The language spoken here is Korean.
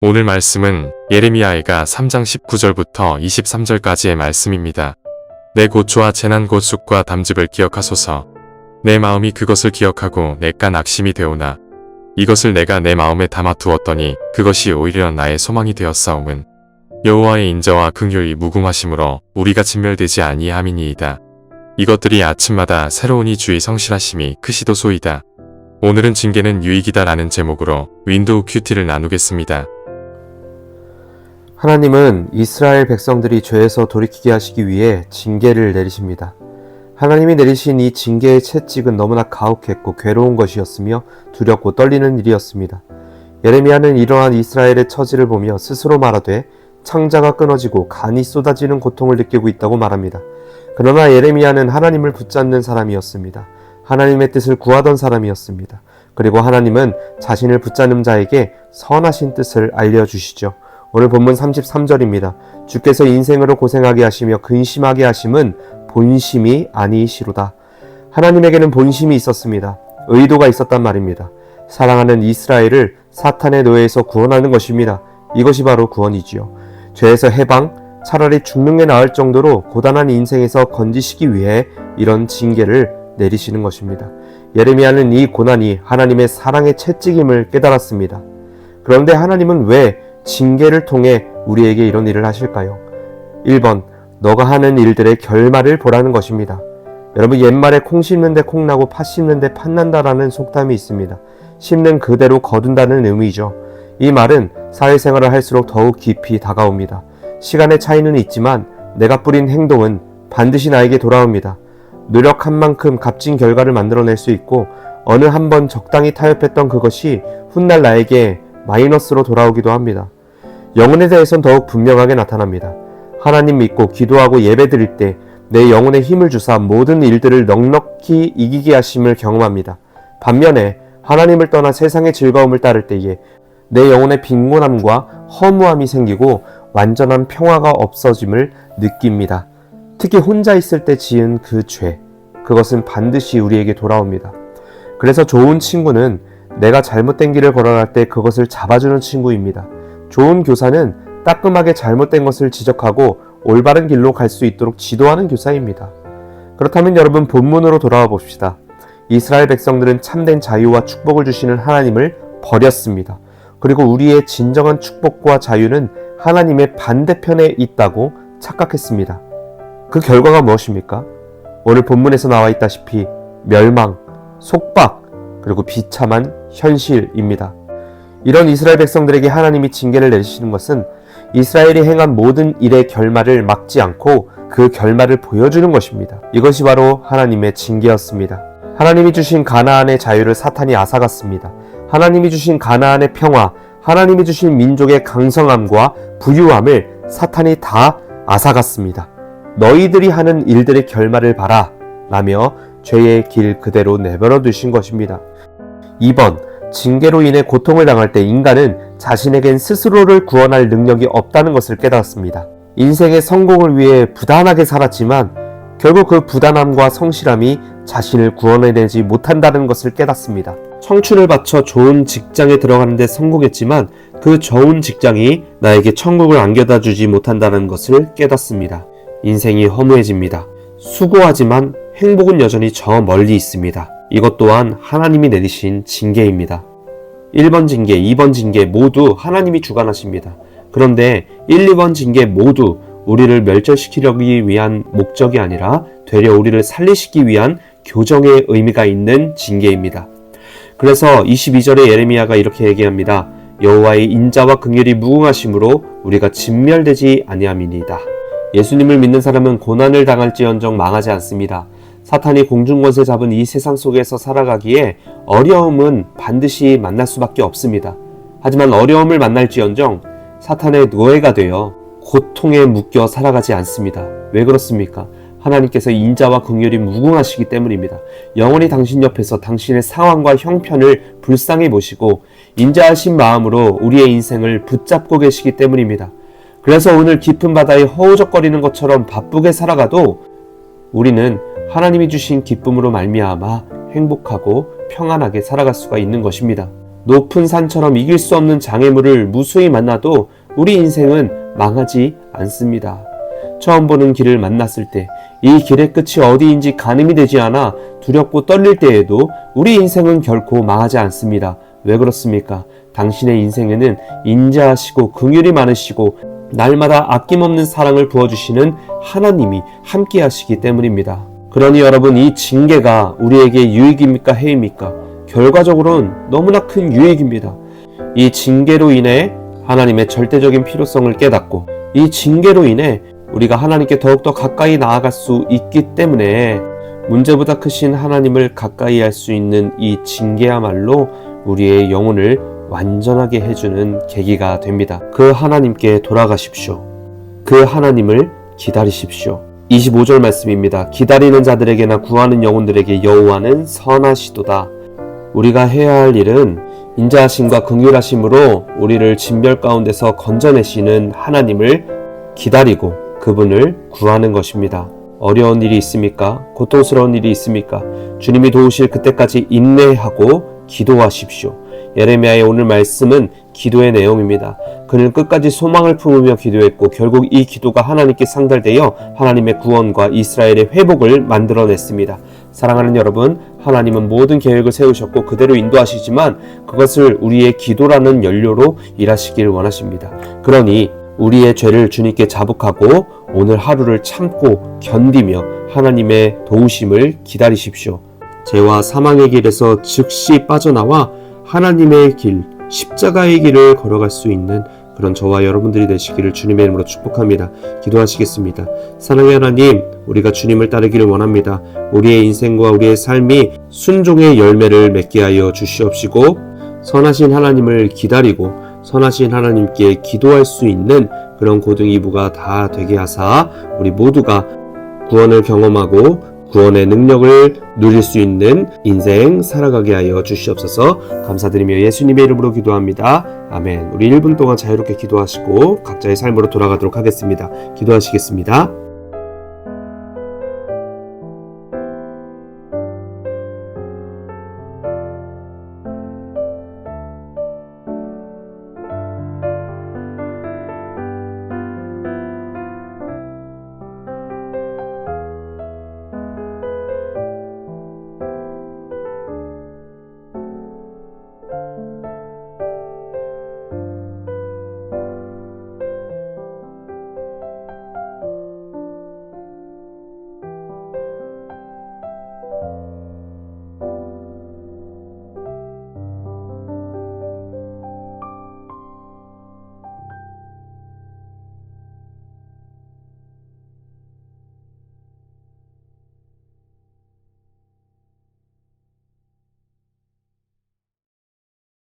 오늘 말씀은 예레미야가 3장 19절부터 23절까지의 말씀입니다. 내 고초와 재난 고쑥과 담즙을 기억하소서. 내 마음이 그것을 기억하고 내가 낙심이 되오나 이것을 내가 내 마음에 담아 두었더니 그것이 오히려 나의 소망이 되었사옴은 여호와의 인자와 긍휼이 무궁하심으로 우리가 진멸되지 아니함이니이다. 이것들이 아침마다 새로우니 주의 성실하심이 크시도소이다. 오늘은 징계는 유익이다 라는 제목으로 윈도우 큐티를 나누겠습니다. 하나님은 이스라엘 백성들이 죄에서 돌이키게 하시기 위해 징계를 내리십니다. 하나님이 내리신 이 징계의 채찍은 너무나 가혹했고 괴로운 것이었으며 두렵고 떨리는 일이었습니다. 예레미야는 이러한 이스라엘의 처지를 보며 스스로 말하되 창자가 끊어지고 간이 쏟아지는 고통을 느끼고 있다고 말합니다. 그러나 예레미야는 하나님을 붙잡는 사람이었습니다. 하나님의 뜻을 구하던 사람이었습니다. 그리고 하나님은 자신을 붙잡는 자에게 선하신 뜻을 알려주시죠. 오늘 본문 33절입니다. 주께서 인생으로 고생하게 하시며 근심하게 하심은 본심이 아니시로다. 하나님에게는 본심이 있었습니다. 의도가 있었단 말입니다. 사랑하는 이스라엘을 사탄의 노예에서 구원하는 것입니다. 이것이 바로 구원이지요. 죄에서 해방, 차라리 죽는 게 나을 정도로 고단한 인생에서 건지시기 위해 이런 징계를 내리시는 것입니다. 예레미야는 이 고난이 하나님의 사랑의 채찍임을 깨달았습니다. 그런데 하나님은 왜 징계를 통해 우리에게 이런 일을 하실까요? 1번, 너가 하는 일들의 결말을 보라는 것입니다. 여러분, 옛말에 콩 심는데 콩 나고 팥 심는데 팥 난다라는 속담이 있습니다. 심는 그대로 거둔다는 의미죠. 이 말은 사회생활을 할수록 더욱 깊이 다가옵니다. 시간의 차이는 있지만 내가 뿌린 행동은 반드시 나에게 돌아옵니다. 노력한 만큼 값진 결과를 만들어낼 수 있고 어느 한 번 적당히 타협했던 그것이 훗날 나에게 마이너스로 돌아오기도 합니다. 영혼에 대해서는 더욱 분명하게 나타납니다. 하나님 믿고 기도하고 예배드릴 때 내 영혼에 힘을 주사 모든 일들을 넉넉히 이기게 하심을 경험합니다. 반면에 하나님을 떠나 세상의 즐거움을 따를 때에 내 영혼의 빈곤함과 허무함이 생기고 완전한 평화가 없어짐을 느낍니다. 특히 혼자 있을 때 지은 그 죄, 그것은 반드시 우리에게 돌아옵니다. 그래서 좋은 친구는 내가 잘못된 길을 걸어갈 때 그것을 잡아주는 친구입니다. 좋은 교사는 따끔하게 잘못된 것을 지적하고 올바른 길로 갈 수 있도록 지도하는 교사입니다. 그렇다면 여러분, 본문으로 돌아와 봅시다. 이스라엘 백성들은 참된 자유와 축복을 주시는 하나님을 버렸습니다. 그리고 우리의 진정한 축복과 자유는 하나님의 반대편에 있다고 착각했습니다. 그 결과가 무엇입니까? 오늘 본문에서 나와 있다시피 멸망, 속박, 그리고 비참한 현실입니다. 이런 이스라엘 백성들에게 하나님이 징계를 내리시는 것은 이스라엘이 행한 모든 일의 결말을 막지 않고 그 결말을 보여주는 것입니다. 이것이 바로 하나님의 징계였습니다. 하나님이 주신 가나안의 자유를 사탄이 앗아갔습니다. 하나님이 주신 가나안의 평화, 하나님이 주신 민족의 강성함과 부유함을 사탄이 다 앗아갔습니다. 너희들이 하는 일들의 결말을 봐라 라며 죄의 길 그대로 내버려 두신 것입니다. 2번, 징계로 인해 고통을 당할 때 인간은 자신에겐 스스로를 구원할 능력이 없다는 것을 깨달았습니다. 인생의 성공을 위해 부단하게 살았지만 결국 그 부단함과 성실함이 자신을 구원해내지 못한다는 것을 깨닫습니다. 청춘을 바쳐 좋은 직장에 들어가는 데 성공했지만 그 좋은 직장이 나에게 천국을 안겨다 주지 못한다는 것을 깨닫습니다. 인생이 허무해집니다. 수고하지만 행복은 여전히 저 멀리 있습니다. 이것 또한 하나님이 내리신 징계입니다. 1번 징계, 2번 징계 모두 하나님이 주관하십니다. 그런데 1, 2번 징계 모두 우리를 멸절시키려기 위한 목적이 아니라 되려 우리를 살리시기 위한 교정의 의미가 있는 징계입니다. 그래서 22절에 예레미야가 이렇게 얘기합니다. 여호와의 인자와 긍휼이 무궁하심으로 우리가 진멸되지 아니함이니이다. 예수님을 믿는 사람은 고난을 당할지언정 망하지 않습니다. 사탄이 공중권세 잡은 이 세상 속에서 살아가기에 어려움은 반드시 만날 수밖에 없습니다. 하지만 어려움을 만날지언정 사탄의 노예가 되어 고통에 묶여 살아가지 않습니다. 왜 그렇습니까? 하나님께서 인자와 긍휼이 무궁하시기 때문입니다. 영원히 당신 옆에서 당신의 상황과 형편을 불쌍히 보시고 인자하신 마음으로 우리의 인생을 붙잡고 계시기 때문입니다. 그래서 오늘 깊은 바다에 허우적거리는 것처럼 바쁘게 살아가도 우리는 하나님이 주신 기쁨으로 말미암아 행복하고 평안하게 살아갈 수가 있는 것입니다. 높은 산처럼 이길 수 없는 장애물을 무수히 만나도 우리 인생은 망하지 않습니다. 처음 보는 길을 만났을 때 이 길의 끝이 어디인지 가늠이 되지 않아 두렵고 떨릴 때에도 우리 인생은 결코 망하지 않습니다. 왜 그렇습니까? 당신의 인생에는 인자하시고 긍휼이 많으시고 날마다 아낌없는 사랑을 부어주시는 하나님이 함께 하시기 때문입니다. 그러니 여러분, 이 징계가 우리에게 유익입니까? 해입니까? 결과적으로는 너무나 큰 유익입니다. 이 징계로 인해 하나님의 절대적인 필요성을 깨닫고 이 징계로 인해 우리가 하나님께 더욱더 가까이 나아갈 수 있기 때문에 문제보다 크신 하나님을 가까이 할 수 있는 이 징계야말로 우리의 영혼을 완전하게 해주는 계기가 됩니다. 그 하나님께 돌아가십시오. 그 하나님을 기다리십시오. 25절 말씀입니다. 기다리는 자들에게나 구하는 영혼들에게 여호와는 선하시도다. 우리가 해야 할 일은 인자하심과 긍휼하심으로 우리를 진멸 가운데서 건져내시는 하나님을 기다리고 그분을 구하는 것입니다. 어려운 일이 있습니까? 고통스러운 일이 있습니까? 주님이 도우실 그때까지 인내하고 기도하십시오. 예레미야의 오늘 말씀은 기도의 내용입니다. 그는 끝까지 소망을 품으며 기도했고 결국 이 기도가 하나님께 상달되어 하나님의 구원과 이스라엘의 회복을 만들어냈습니다. 사랑하는 여러분, 하나님은 모든 계획을 세우셨고 그대로 인도하시지만 그것을 우리의 기도라는 연료로 일하시길 원하십니다. 그러니 우리의 죄를 주님께 자복하고 오늘 하루를 참고 견디며 하나님의 도우심을 기다리십시오. 죄와 사망의 길에서 즉시 빠져나와 하나님의 길, 십자가의 길을 걸어갈 수 있는 그런 저와 여러분들이 되시기를 주님의 이름으로 축복합니다. 기도하시겠습니다. 사랑의 하나님, 우리가 주님을 따르기를 원합니다. 우리의 인생과 우리의 삶이 순종의 열매를 맺게 하여 주시옵시고 선하신 하나님을 기다리고 선하신 하나님께 기도할 수 있는 그런 고등 2부가 다 되게 하사 우리 모두가 구원을 경험하고 구원의 능력을 누릴 수 있는 인생 살아가게 하여 주시옵소서. 감사드리며 예수님의 이름으로 기도합니다. 아멘. 우리 1분 동안 자유롭게 기도하시고 각자의 삶으로 돌아가도록 하겠습니다. 기도하시겠습니다.